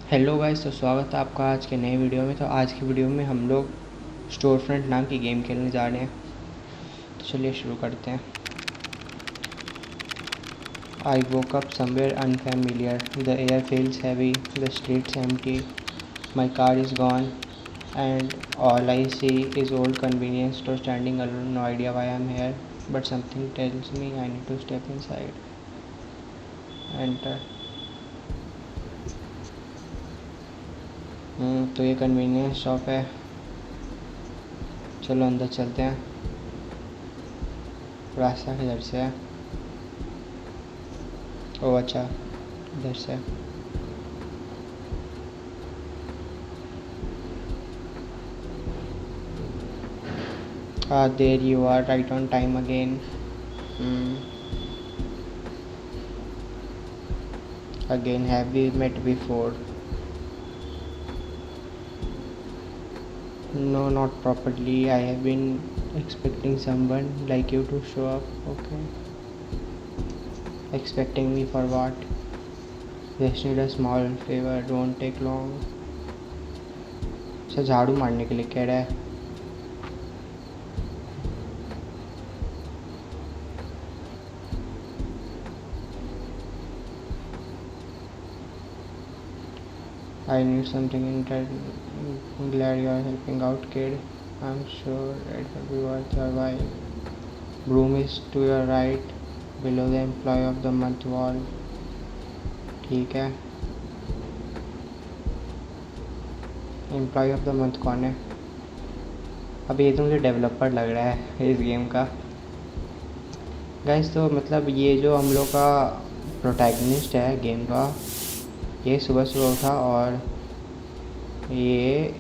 Hello guys, तो स्वागत है आपका आज के नए वीडियो में। तो आज की वीडियो में हम लोग स्टोर फ्रंट नाम की गेम खेलने जा रहे हैं। तो चलिए शुरू करते हैं। I woke up somewhere unfamiliar, the air feels heavy, the streets empty, my car is gone and all I see is old convenience store standing alone, no idea why I am here but something tells me I need to step inside. Enter. तो ये convenience shop है। चलो अंदर चलते हैं। रास्ता किधर से है? ओह अच्छा, इधर से। There you are, right on time again. Hmm. Again, have we met before? No, not properly. I have been expecting someone like you to show up. Okay. Expecting me for what? Just need a small favor. Don't take long. अच्छा, झाड़ू मारने के लिए कह रहा है। I need something in glad you are helping out, kid. I'm sure it will be worth your while. Broom is to your right, below the employee of the month wall. ठीक है। एम्प्लॉय ऑफ द मंथ कौन है? अब ये तो मुझे developer लग रहा है इस गेम का। गाइस, तो मतलब ये जो हम लोग का प्रोटैगनिस्ट है गेम का, ये सुबह सुबह उठा और ये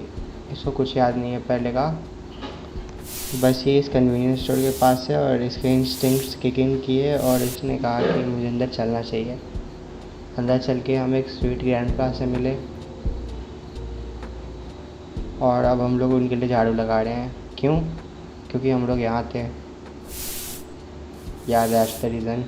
इसको कुछ याद नहीं है पहले का। बस ये इस कन्वीनियंस स्टोर के पास है और इसके इंस्टिंक्ट्स किकिंग किए और इसने कहा कि मुझे अंदर चलना चाहिए। अंदर चल के हम एक स्वीट ग्रैंडपा से मिले और अब हम लोग उनके लिए झाड़ू लगा रहे हैं। क्यों? क्योंकि हम लोग यहाँ थे। या that's the reason.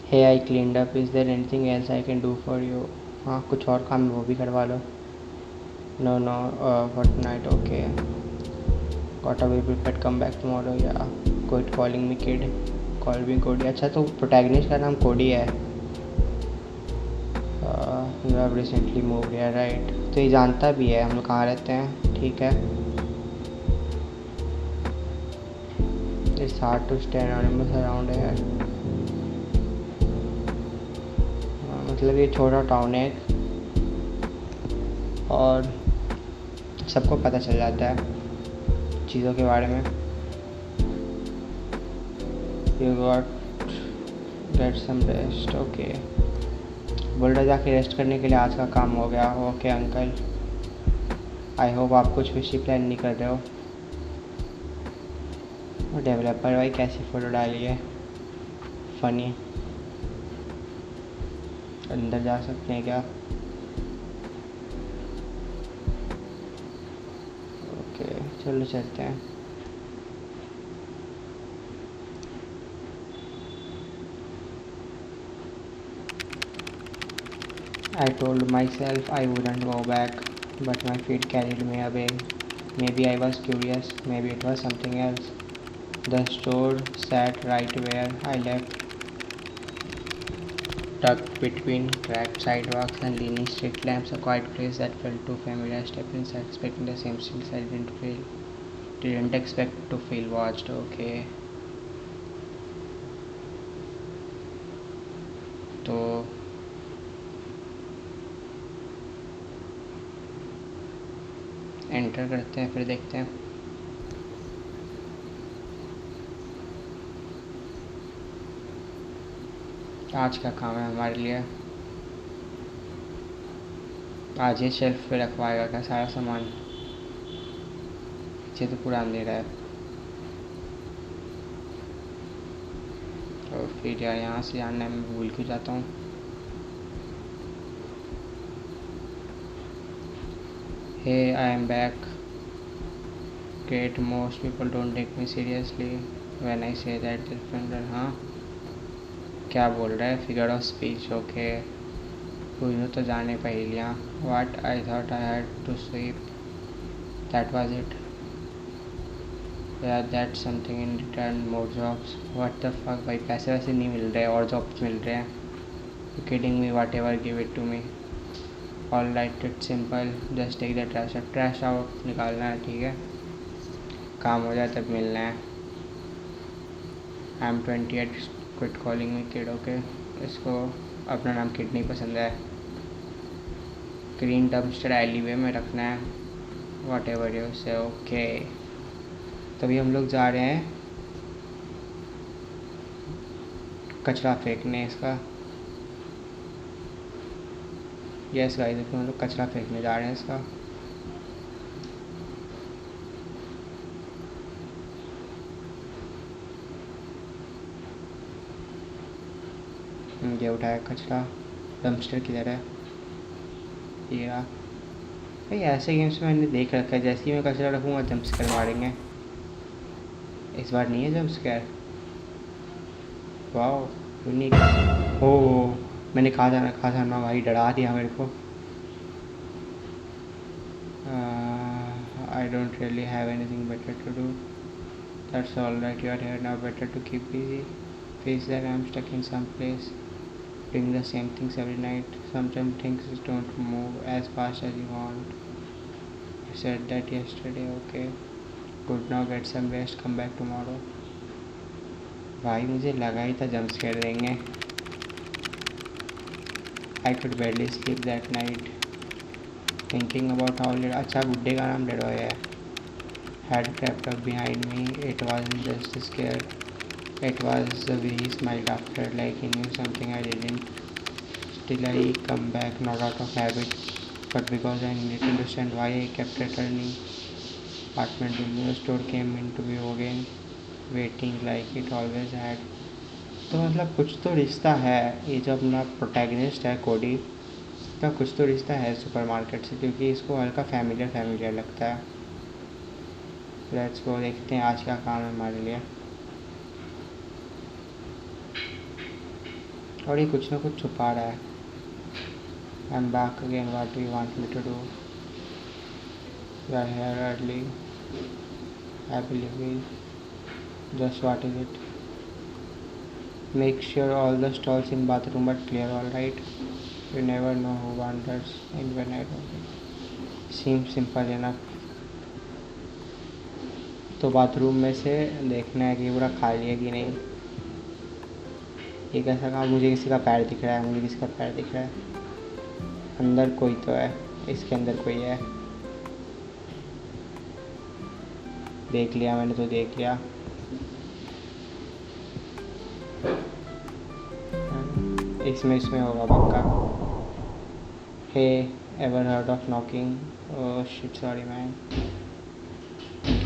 Hey I cleaned up, is there anything else I can do for you? हाँ, कुछ और काम है वो भी करवा लो। No no, fortnight, okay. Got a baby pet, come back tomorrow, yeah. Quit calling me kid, call me कोडी। अच्छा, तो प्रोटैगनिस्ट का नाम कोडी है। You have recently move here, right? तो ये जानता भी है हम लोग कहाँ रहते हैं। ठीक है। It's hard to stay anonymous around here. मतलब ये छोटा टाउन है और सबको पता चल जाता है चीज़ों के बारे में। You got get some rest, okay. बोल रहा जाके रेस्ट करने के लिए आज का काम हो गया। ओके अंकल, आई होप आप कुछ विशी प्लान नहीं कर रहे हो। डेवलपर भाई कैसी फ़ोटो डाली है, फ़नी। अंदर जा सकते हैं क्या? ओके, चलो चलते हैं। I told myself I wouldn't go back, but my feet carried me away. Maybe I was curious, maybe it was something else. The store sat right where I left, tucked between cracked sidewalks and leaning street lamps, a quiet place that felt too familiar. I stepped inside, expecting the same things I didn't expect to feel watched. Okay, तो enter करते हैं, फिर देखते हैं। आज का काम है हमारे लिए। आज ये शेल्फ पे रखवाएगा क्या सारा सामान? पीछे तो पूरा अंधेरा है। और फिर यार यहाँ से आने में भूल क्यों जाता हूँ। Hey, I am back. Great, most people don't take me seriously when I say that different. हाँ क्या बोल रहा है? Figure of speech. ओके, पूछो तो जाने पहेलियाँ. What I thought I had to sweep. That was it. Yeah, that's something in return. More jobs. What the fuck भाई, पैसे वैसे नहीं मिल रहे और जॉब्स मिल रहे हैं. You kidding me? Whatever, give it to me. All right, it's simple. Just take the trash out. Trash out निकालना है, ठीक है. काम हो जाए तब मिलना है. I M 28. Quit calling me kid. Okay, इसको अपना नाम किड नहीं पसंद है. ग्रीन डम्पस्टर एलिवे में रखना है. वॉट एवर यू से. ओके, तभी हम लोग जा रहे हैं कचरा फेंकने इसका. यस गाइस, देखो हम लोग कचरा फेंकने जा रहे हैं इसका. ये उठाया कचरा. डम्पस्टर किधर है? ये रहा. भाई ऐसे गेम्स में मैंने देख रखा है, जैसे ही मैं कचरा रखूँगा जंपस्केयर मारेंगे. इस बार नहीं है जंपस्केयर. Wow, unique. ओह, मैंने कहा था ना भाई, डरा दिया मेरे को. I don't really have anything better to do. That's all right, you are here now. Better to keep busy. Face that I'm stuck in some place, doing the same things every night. Sometimes things don't move as fast as you want. You said that yesterday. Okay, good. Now get some rest. Come back tomorrow. भाई मुझे लगा ही था jump scare देंगे. I could barely sleep that night. Thinking about how अच्छा बुड्ढे का नाम dead है. Had crept up behind me. It wasn't just a scare. It was the way he smiled after, like he knew something I didn't. Still, I come back not out of habit, but because I needed to understand why I kept returning. Apartment window store came into view again, waiting like it always had. तो मतलब कुछ तो रिश्ता है ये जो अपना protagonist है कोडी का, कुछ तो रिश्ता है सुपरमार्केट से, क्योंकि इसको हल्का फैमिलियर लगता है. लेट्स गो, देखते हैं आज क्या काम है हमारे लिए. और ये कुछ ना कुछ छुपा रहा है. I am back again. What you want me to do? You are here early. I believe you. Just what is it? Make sure all the stalls in bathroom are clear. All right, you never know who wanders in when I don't. Seems simple enough. तो bathroom में से देखना है कि पूरा खाली है कि नहीं. ये कैसा काम? मुझे किसी का पैर दिख रहा है. अंदर कोई तो है. इसके अंदर कोई है. देख लिया मैंने तो देख लिया. इसमें होगा पक्का. Hey, ever heard of knocking? Oh shit, sorry man.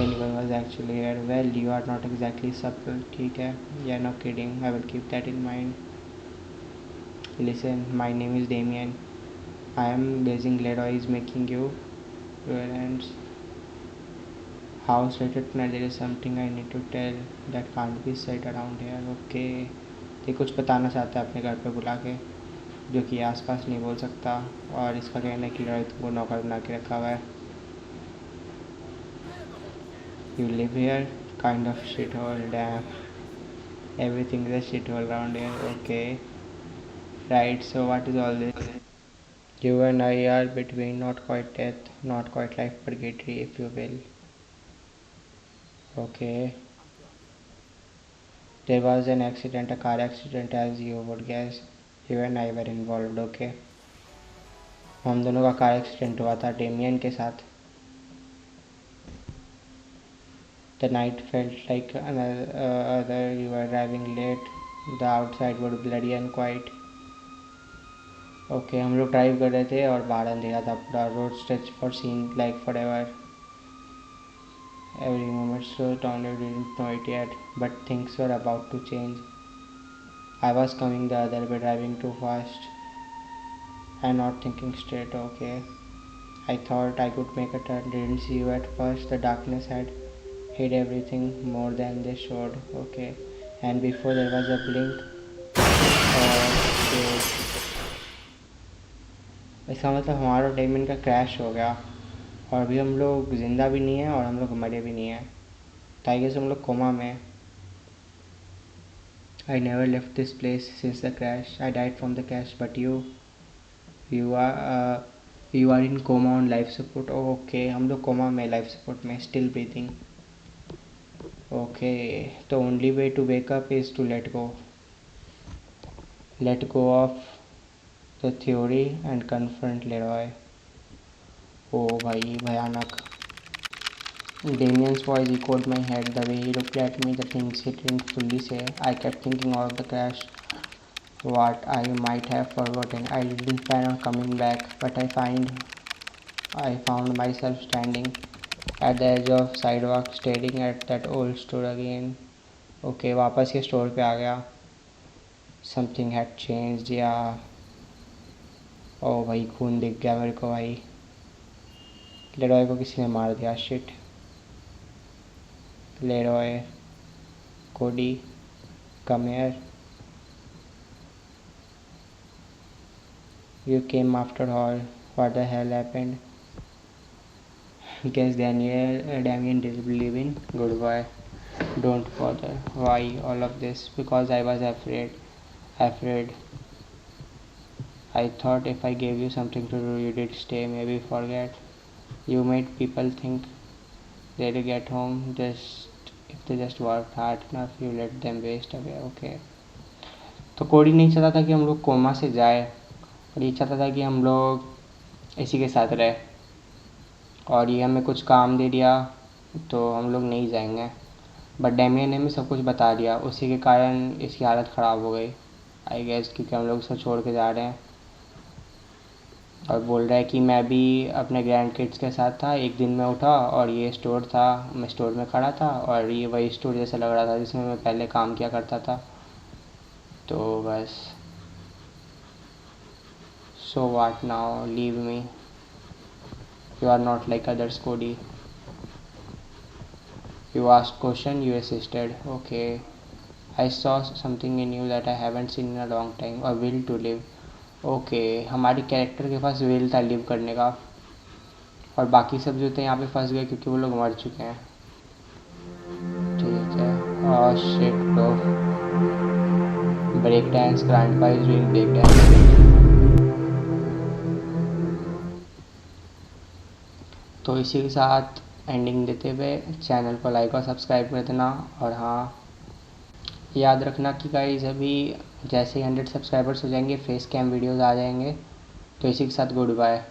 Anyone was actually here. Well, you are not exactly subtle. ठीक है. Yeah, no kidding. I will keep that in mind. Listen, my name is Damien. I am guessing Leroy is making you errands. House later tonight. There is something I need to tell that can't be said around here. Okay. ये कुछ बताना चाहता है अपने घर पे बुला के, जो कि आसपास नहीं बोल सकता. और इसका कहना है कि लड़ाई तुमको नौकर बना के रखा हुआ है. You live here? Kind of shithole. Damn, everything is a shithole around here. Okay, right, so what is all this? You and I are between not quite death, not quite life purgatory, if you will. Okay, there was an accident, a car accident, as you would guess. You and I were involved. Okay, हम दोनों का car accident हुआ था Damien के साथ. The night felt like other. You were driving late. The outside was bloody and quiet. Okay, हम लोग drive कर रहे थे और बाहर अंधेरा था पूरा. Road stretch for seen like forever. Every moment slowed down. You didn't know it yet, but things were about to change. I was coming the other way, driving too fast and not thinking straight. Okay, I thought I could make a turn. Didn't see you at first. The darkness had hid everything more than they showed. Okay, and before there was a blink. और इसका मतलब हमारा diamond का crash हो गया और अभी हम लोग ज़िंदा भी नहीं है और हम लोग मरे भी नहीं है, तो आई गेस हम लोग कोमा में. I never left this place since the crash. I died from the crash, but you are in coma on life support. Oh, okay, हम लोग कोमा में life support में still breathing. Okay, the only way to wake up is to let go of the theory and confront Leroy. Oh भाई भयानक. Damien's voice echoed my head. The way he looked at me, the things he didn't fully say. I kept thinking of the crash, what I might have forgotten. I didn't plan on coming back, but I found myself standing at the edge of sidewalk, staring at that old store again. Okay, वापस ये store पे आ गया. Something had changed, yeah. ओ भाई खून दिख गया मेरे को भाई. लेरॉय को किसी ने मार दिया. शिट. लेरॉय, कोडी, come here. You came after all. What the hell happened? Guess Damien didn't believe in. Good boy. Don't bother. Why all of this? Because I was afraid. I thought if I gave you something to do, you did stay, maybe forget. You made people think they'd get home if they just worked hard enough. You let them waste away. Okay. तो कोडी नहीं चाहता था कि हम लोग coma से जाए और ये चाहता था कि हम लोग इसी के साथ रहे, और ये हमें कुछ काम दे दिया तो हम लोग नहीं जाएंगे. बट डैमियन ने हमें सब कुछ बता दिया, उसी के कारण इसकी हालत ख़राब हो गई आई गेस, क्योंकि हम लोग उसको छोड़ के जा रहे हैं. और बोल रहा है कि मैं भी अपने ग्रैंड किड्स के साथ था. एक दिन मैं उठा और ये स्टोर था, मैं स्टोर में खड़ा था और ये वही स्टोर जैसा लग रहा था जिसमें मैं पहले काम किया करता था. तो बस. So what now, leave me. You are not like others, Cody. You asked question, you assisted. Okay. I saw something in you that I haven't seen in a long time. A will to live. Okay. हमारी character के पास will था live करने का, और बाकी सब जो थे यहाँ पे फंस गए क्योंकि वो लोग मर चुके हैं. ठीक है. Oh shit bro. Break dance. Grandpa is doing break dance. तो इसी के साथ एंडिंग देते हुए चैनल को लाइक और सब्सक्राइब कर देना. और हाँ, याद रखना कि गाइस अभी जैसे ही 100 सब्सक्राइबर्स हो जाएंगे फेस कैम वीडियोस आ जाएंगे. तो इसी के साथ गुड बाय.